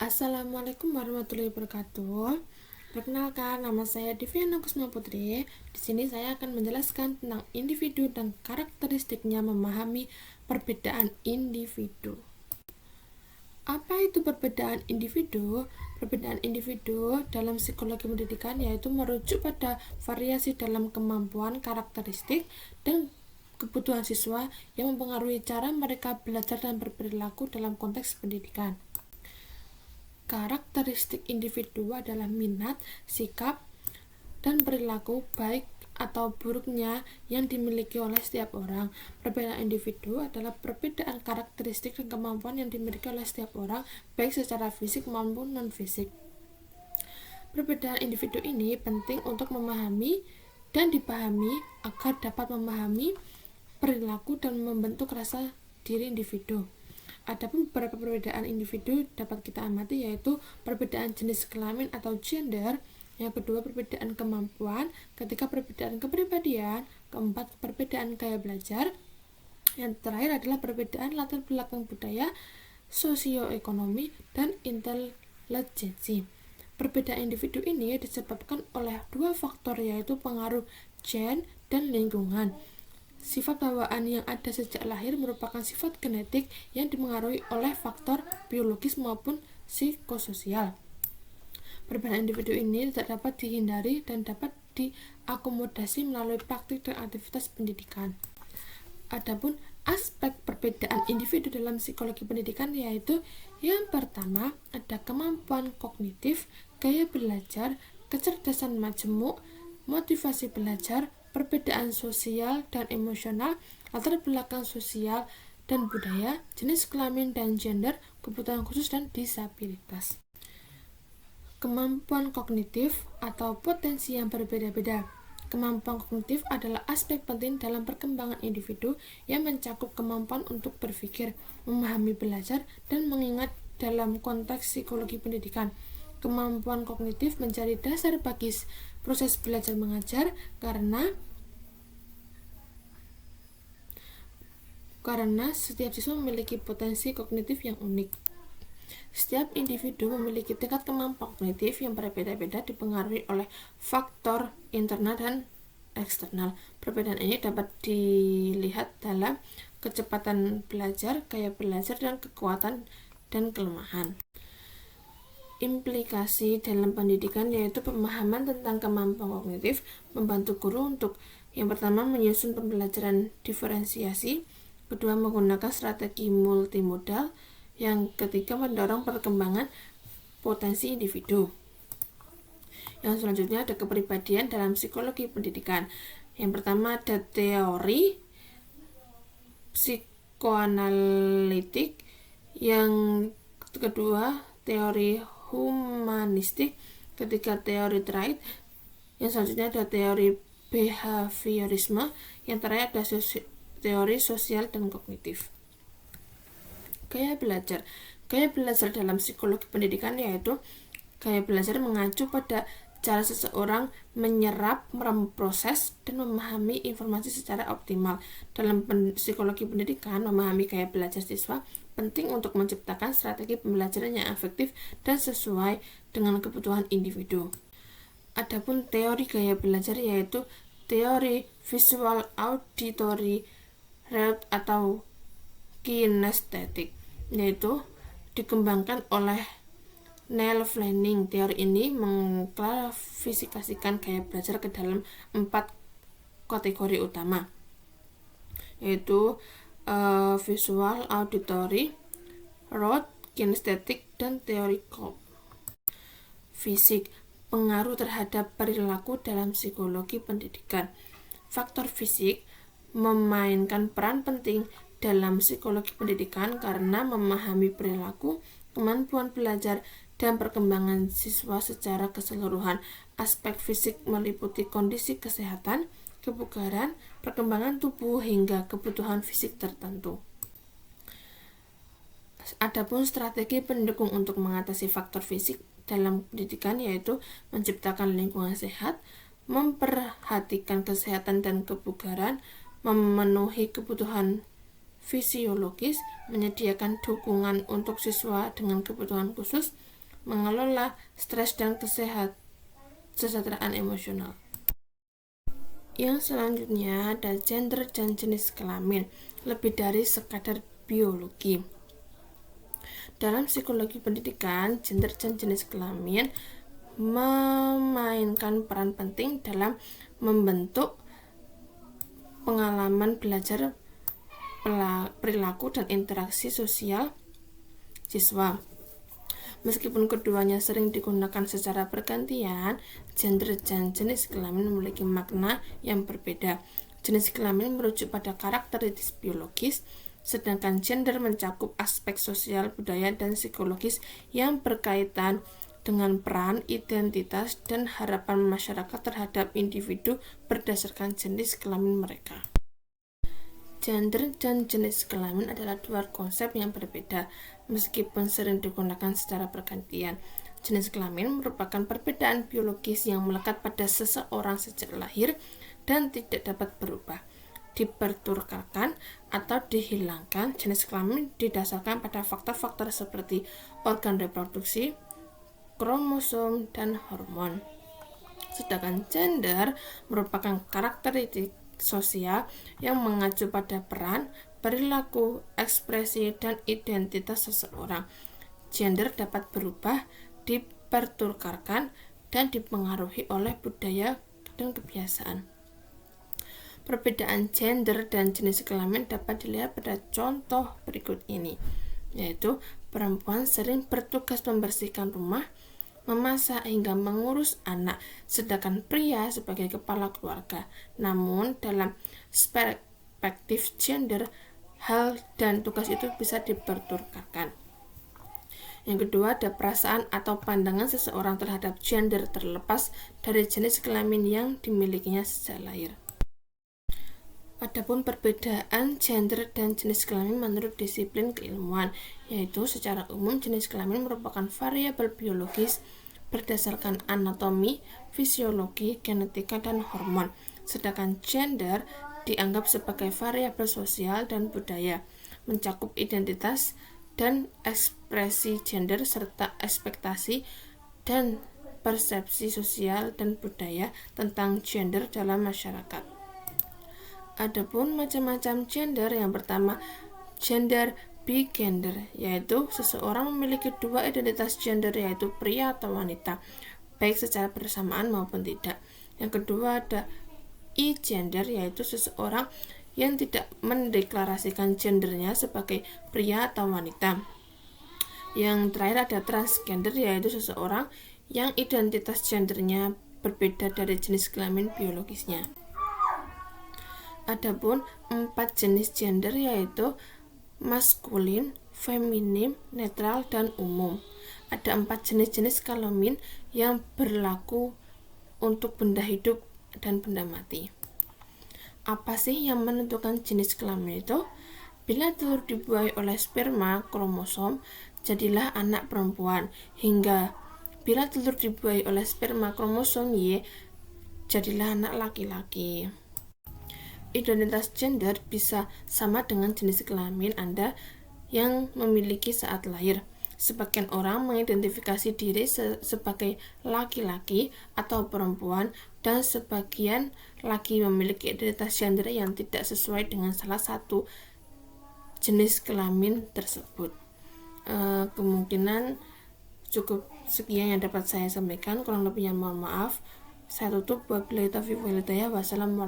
Assalamualaikum warahmatullahi wabarakatuh. Perkenalkan, nama saya Diviana Kusma Putri. Di sini saya akan menjelaskan tentang individu dan karakteristiknya memahami perbedaan individu. Apa itu perbedaan individu? Perbedaan individu dalam psikologi pendidikan yaitu merujuk pada variasi dalam kemampuan, karakteristik, dan kebutuhan siswa yang mempengaruhi cara mereka belajar dan berperilaku dalam konteks pendidikan. Karakteristik individu adalah minat, sikap, dan perilaku baik atau buruknya yang dimiliki oleh setiap orang. Perbedaan individu adalah perbedaan karakteristik dan kemampuan yang dimiliki oleh setiap orang, baik secara fisik maupun non-fisik. Perbedaan individu ini penting untuk memahami dan dipahami agar dapat memahami perilaku dan membentuk rasa diri individu. Adapun beberapa perbedaan individu dapat kita amati, yaitu perbedaan jenis kelamin atau gender, yang kedua perbedaan kemampuan, ketiga perbedaan kepribadian, keempat perbedaan gaya belajar, yang terakhir adalah perbedaan latar belakang budaya, sosioekonomi, dan intelijensi. Perbedaan individu ini disebabkan oleh dua faktor, yaitu pengaruh gen dan lingkungan. Sifat bawaan yang ada sejak lahir merupakan sifat genetik yang dipengaruhi oleh faktor biologis maupun psikososial. Perbedaan individu ini tidak dapat dihindari dan dapat diakomodasi melalui praktik dan aktivitas pendidikan. Adapun aspek perbedaan individu dalam psikologi pendidikan yaitu yang pertama ada kemampuan kognitif, gaya belajar, kecerdasan majemuk, motivasi belajar, perbedaan sosial dan emosional, latar belakang sosial dan budaya, jenis kelamin dan gender, kebutuhan khusus dan disabilitas. Kemampuan kognitif atau potensi yang berbeda-beda. Kemampuan kognitif adalah aspek penting dalam perkembangan individu yang mencakup kemampuan untuk berpikir, memahami, belajar, dan mengingat dalam konteks psikologi pendidikan. Kemampuan kognitif menjadi dasar bagi proses belajar mengajar karena setiap siswa memiliki potensi kognitif yang unik. Setiap individu memiliki tingkat kemampuan kognitif yang berbeda-beda dipengaruhi oleh faktor internal dan eksternal. Perbedaan ini dapat dilihat dalam kecepatan belajar, gaya belajar, dan kekuatan dan kelemahan. Implikasi dalam pendidikan yaitu pemahaman tentang kemampuan kognitif membantu guru untuk yang pertama menyusun pembelajaran diferensiasi, kedua menggunakan strategi multimodal, yang ketiga mendorong perkembangan potensi individu. Yang selanjutnya ada kepribadian dalam psikologi pendidikan. Yang pertama ada teori psikoanalitik, yang kedua teori humanistik, ketiga teori trait, yang selanjutnya ada teori behaviorisme, yang terakhir ada teori sosial dan kognitif. Gaya belajar dalam psikologi pendidikan yaitu gaya belajar mengacu pada cara seseorang menyerap, memproses, dan memahami informasi secara optimal. Dalam psikologi pendidikan, memahami gaya belajar siswa penting untuk menciptakan strategi pembelajaran yang efektif dan sesuai dengan kebutuhan individu. Adapun teori gaya belajar yaitu teori visual auditory route atau kinestetik, yaitu dikembangkan oleh Neil Fleming. Teori ini mengklasifikasikan gaya belajar ke dalam 4 kategori utama, yaitu visual, auditory, rote, kinestetik, dan teori fisik. Pengaruh terhadap perilaku dalam psikologi pendidikan. Faktor fisik memainkan peran penting dalam psikologi pendidikan karena memahami perilaku, kemampuan belajar, dan perkembangan siswa secara keseluruhan. Aspek fisik meliputi kondisi kesehatan, kebugaran, perkembangan tubuh, hingga kebutuhan fisik tertentu. Adapun strategi pendukung untuk mengatasi faktor fisik dalam pendidikan yaitu menciptakan lingkungan sehat, memperhatikan kesehatan dan kebugaran, memenuhi kebutuhan fisiologis, menyediakan dukungan untuk siswa dengan kebutuhan khusus, mengelola stres dan kesejahteraan emosional. Yang selanjutnya ada gender dan jenis kelamin, lebih dari sekadar biologi. Dalam psikologi pendidikan, gender dan jenis kelamin memainkan peran penting dalam membentuk pengalaman belajar, perilaku, dan interaksi sosial siswa. Meskipun keduanya sering digunakan secara bergantian, gender dan jenis kelamin memiliki makna yang berbeda. Jenis kelamin merujuk pada karakteristik biologis, sedangkan gender mencakup aspek sosial, budaya, dan psikologis yang berkaitan dengan peran, identitas, dan harapan masyarakat terhadap individu berdasarkan jenis kelamin mereka. Gender dan jenis kelamin adalah dua konsep yang berbeda, meskipun sering digunakan secara bergantian. Jenis kelamin merupakan perbedaan biologis yang melekat pada seseorang sejak lahir dan tidak dapat berubah, dipertukarkan, atau dihilangkan. Jenis kelamin didasarkan pada faktor-faktor seperti organ reproduksi, kromosom, dan hormon. Sedangkan gender merupakan karakteristik sosial yang mengacu pada peran, perilaku, ekspresi, dan identitas seseorang. Gender dapat berubah, dipertukarkan, dan dipengaruhi oleh budaya dan kebiasaan. Perbedaan gender dan jenis kelamin dapat dilihat pada contoh berikut ini, yaitu perempuan sering bertugas membersihkan rumah, memasak, hingga mengurus anak, sedangkan pria sebagai kepala keluarga. Namun dalam perspektif gender, hal dan tugas itu bisa dipertukarkan. Yang kedua, ada perasaan atau pandangan seseorang terhadap gender terlepas dari jenis kelamin yang dimilikinya sejak lahir. Adapun perbedaan gender dan jenis kelamin menurut disiplin keilmuan, yaitu secara umum jenis kelamin merupakan variabel biologis berdasarkan anatomi, fisiologi, genetika, dan hormon, sedangkan gender dianggap sebagai variabel sosial dan budaya, mencakup identitas dan ekspresi gender serta ekspektasi dan persepsi sosial dan budaya tentang gender dalam masyarakat. Adapun macam-macam gender, yang pertama gender bigender, yaitu seseorang memiliki dua identitas gender, yaitu pria atau wanita, baik secara bersamaan maupun tidak. Yang kedua ada e-gender, yaitu seseorang yang tidak mendeklarasikan gendernya sebagai pria atau wanita. Yang terakhir ada transgender, yaitu seseorang yang identitas gendernya berbeda dari jenis kelamin biologisnya. Adapun 4 jenis gender, yaitu maskulin, feminim, netral, dan umum. Ada 4 jenis-jenis kelamin yang berlaku untuk benda hidup dan benda mati. Apa sih yang menentukan jenis kelamin itu? Bila telur dibuahi oleh sperma kromosom, jadilah anak perempuan, hingga bila telur dibuahi oleh sperma kromosom Y, jadilah anak laki-laki. Identitas gender bisa sama dengan jenis kelamin Anda yang memiliki saat lahir. Sebagian orang mengidentifikasi diri sebagai laki-laki atau perempuan, dan sebagian lagi memiliki identitas gender yang tidak sesuai dengan salah satu jenis kelamin tersebut. Kemungkinan cukup sekian yang dapat saya sampaikan, kurang lebihnya mohon maaf. Saya tutup. Wabillahi taufiq wal hidayah. Wassalamualaikum.